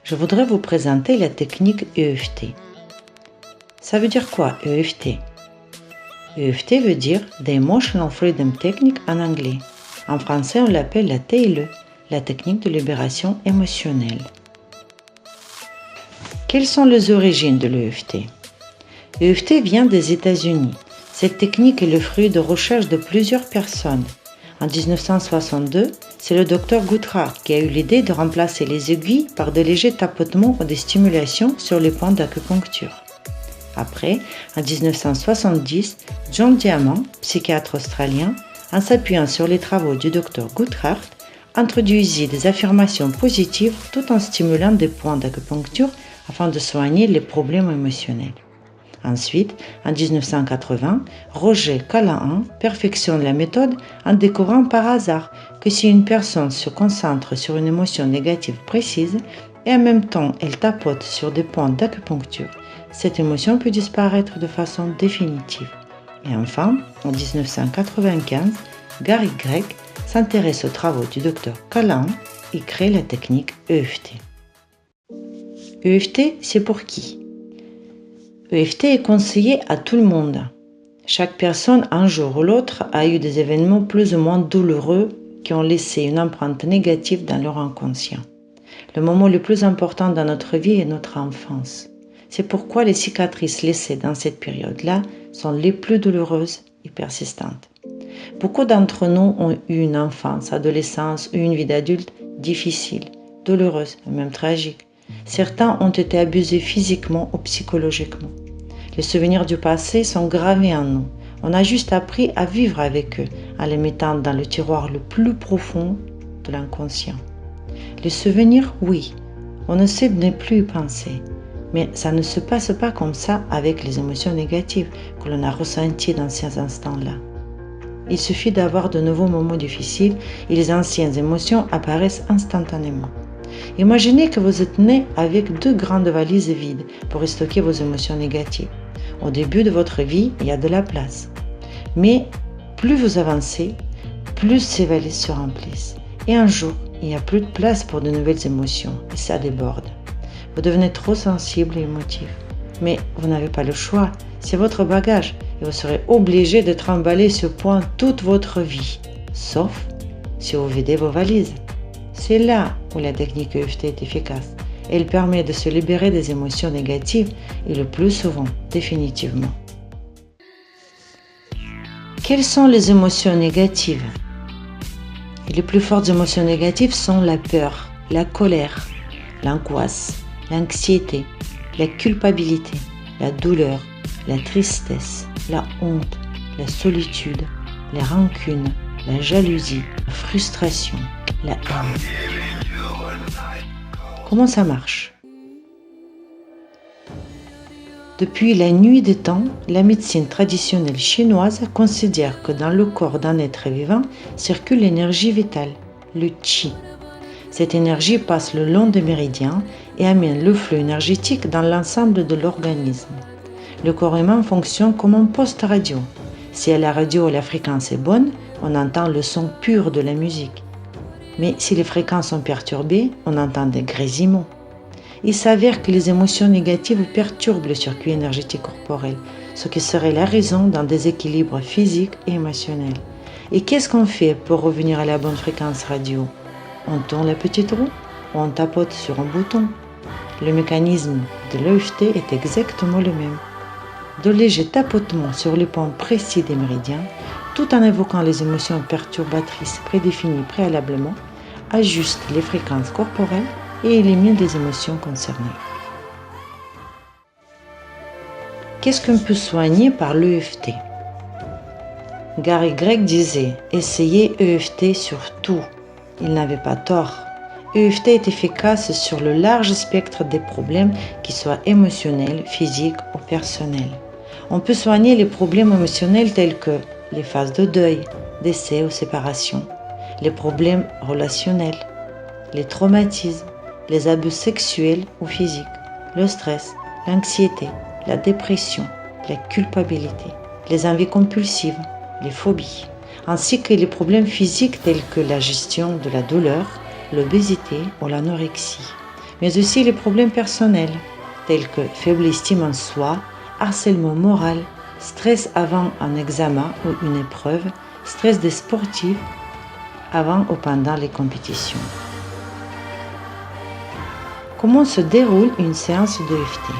je voudrais vous présenter la technique EFT. Ça veut dire quoi, EFT? EFT veut dire The Emotional Freedom Technique en anglais. En français, on l'appelle la TLE, la technique de libération émotionnelle. Quelles sont les origines de l'EFT? L'EFT vient des États-Unis. Cette technique est le fruit de recherches de plusieurs personnes. En 1962, c'est le docteur Goodhart qui a eu l'idée de remplacer les aiguilles par de légers tapotements ou des stimulations sur les points d'acupuncture. Après, en 1970, John Diamond, psychiatre australien, en s'appuyant sur les travaux du docteur Goodhart, introduisit des affirmations positives tout en stimulant des points d'acupuncture afin de soigner les problèmes émotionnels. Ensuite, en 1980, Roger Callahan perfectionne la méthode en découvrant par hasard que si une personne se concentre sur une émotion négative précise et en même temps elle tapote sur des points d'acupuncture, cette émotion peut disparaître de façon définitive. Et enfin, en 1995, Gary Gregg s'intéresse aux travaux du docteur Callahan et crée la technique EFT. EFT, c'est pour qui? EFT est conseillé à tout le monde. Chaque personne, un jour ou l'autre, a eu des événements plus ou moins douloureux qui ont laissé une empreinte négative dans leur inconscient. Le moment le plus important dans notre vie est notre enfance. C'est pourquoi les cicatrices laissées dans cette période-là sont les plus douloureuses et persistantes. Beaucoup d'entre nous ont eu une enfance, adolescence ou une vie d'adulte difficile, douloureuse et même tragique. Certains ont été abusés physiquement ou psychologiquement. Les souvenirs du passé sont gravés en nous. On a juste appris à vivre avec eux en les mettant dans le tiroir le plus profond de l'inconscient. Les souvenirs, oui, on essaie de ne plus y penser. Mais ça ne se passe pas comme ça avec les émotions négatives que l'on a ressenties dans ces instants-là. Il suffit d'avoir de nouveaux moments difficiles et les anciennes émotions apparaissent instantanément. Imaginez que vous êtes né avec 2 grandes valises vides pour stocker vos émotions négatives. Au début de votre vie, il y a de la place. Mais plus vous avancez, plus ces valises se remplissent. Et un jour, il n'y a plus de place pour de nouvelles émotions et ça déborde. Vous devenez trop sensible et émotif. Mais vous n'avez pas le choix, c'est votre bagage et vous serez obligé de trimballer ce point toute votre vie, sauf si vous videz vos valises. C'est là où la technique EFT est efficace. Elle permet de se libérer des émotions négatives et le plus souvent, définitivement. Quelles sont les émotions négatives? Et les plus fortes émotions négatives sont la peur, la colère, l'angoisse, l'anxiété, la culpabilité, la douleur, la tristesse, la honte, la solitude, la rancune, la jalousie, la frustration, la haine. Comment ça marche? Depuis la nuit des temps, la médecine traditionnelle chinoise considère que dans le corps d'un être vivant circule l'énergie vitale, le qi. Cette énergie passe le long des méridiens et amène le flux énergétique dans l'ensemble de l'organisme. Le corps humain fonctionne comme un poste radio. Si à la radio la fréquence est bonne, on entend le son pur de la musique. Mais si les fréquences sont perturbées, on entend des grésillements. Il s'avère que les émotions négatives perturbent le circuit énergétique corporel, ce qui serait la raison d'un déséquilibre physique et émotionnel. Et qu'est-ce qu'on fait pour revenir à la bonne fréquence radio? On tourne la petite roue ou on tapote sur un bouton? Le mécanisme de l'EFT est exactement le même. De légers tapotements sur les points précis des méridiens, tout en évoquant les émotions perturbatrices prédéfinies préalablement, ajuste les fréquences corporelles et élimine les émotions concernées. Qu'est-ce qu'on peut soigner par l'EFT? Gary Gregg disait « Essayez EFT sur tout ». Il n'avait pas tort. EFT est efficace sur le large spectre des problèmes, qu'ils soient émotionnels, physiques ou personnels. On peut soigner les problèmes émotionnels tels que les phases de deuil, décès ou séparation, les problèmes relationnels, les traumatismes, les abus sexuels ou physiques, le stress, l'anxiété, la dépression, la culpabilité, les envies compulsives, les phobies, ainsi que les problèmes physiques tels que la gestion de la douleur, l'obésité ou l'anorexie. mais aussi les problèmes personnels, tels que faible estime en soi, harcèlement moral, stress avant un examen ou une épreuve, stress des sportifs avant ou pendant les compétitions. Comment se déroule une séance d'EFT?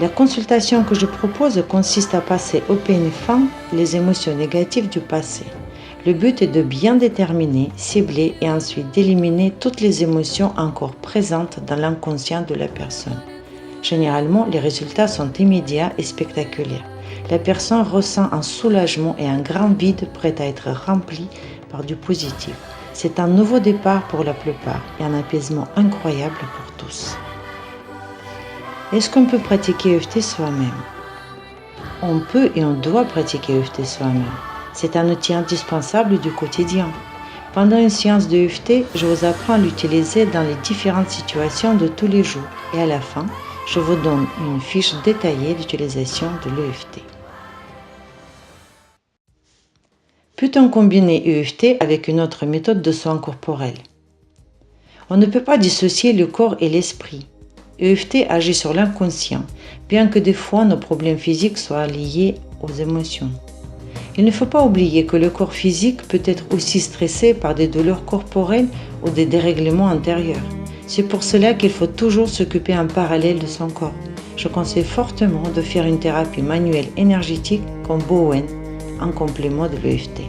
La consultation que je propose consiste à passer au peigne fin les émotions négatives du passé. Le but est de bien déterminer, cibler et ensuite d'éliminer toutes les émotions encore présentes dans l'inconscient de la personne. Généralement, les résultats sont immédiats et spectaculaires. La personne ressent un soulagement et un grand vide prêt à être rempli par du positif. C'est un nouveau départ pour la plupart et un apaisement incroyable pour tous. Est-ce qu'on peut pratiquer EFT soi-même? On peut et on doit pratiquer EFT soi-même. C'est un outil indispensable du quotidien. Pendant une séance de EFT, je vous apprends à l'utiliser dans les différentes situations de tous les jours et à la fin, je vous donne une fiche détaillée d'utilisation de l'EFT. Peut-on combiner EFT avec une autre méthode de soins corporels? On ne peut pas dissocier le corps et l'esprit. EFT agit sur l'inconscient, bien que des fois nos problèmes physiques soient liés aux émotions. Il ne faut pas oublier que le corps physique peut être aussi stressé par des douleurs corporelles ou des dérèglements intérieurs. C'est pour cela qu'il faut toujours s'occuper en parallèle de son corps. Je conseille fortement de faire une thérapie manuelle énergétique comme Bowen en complément de l'EFT.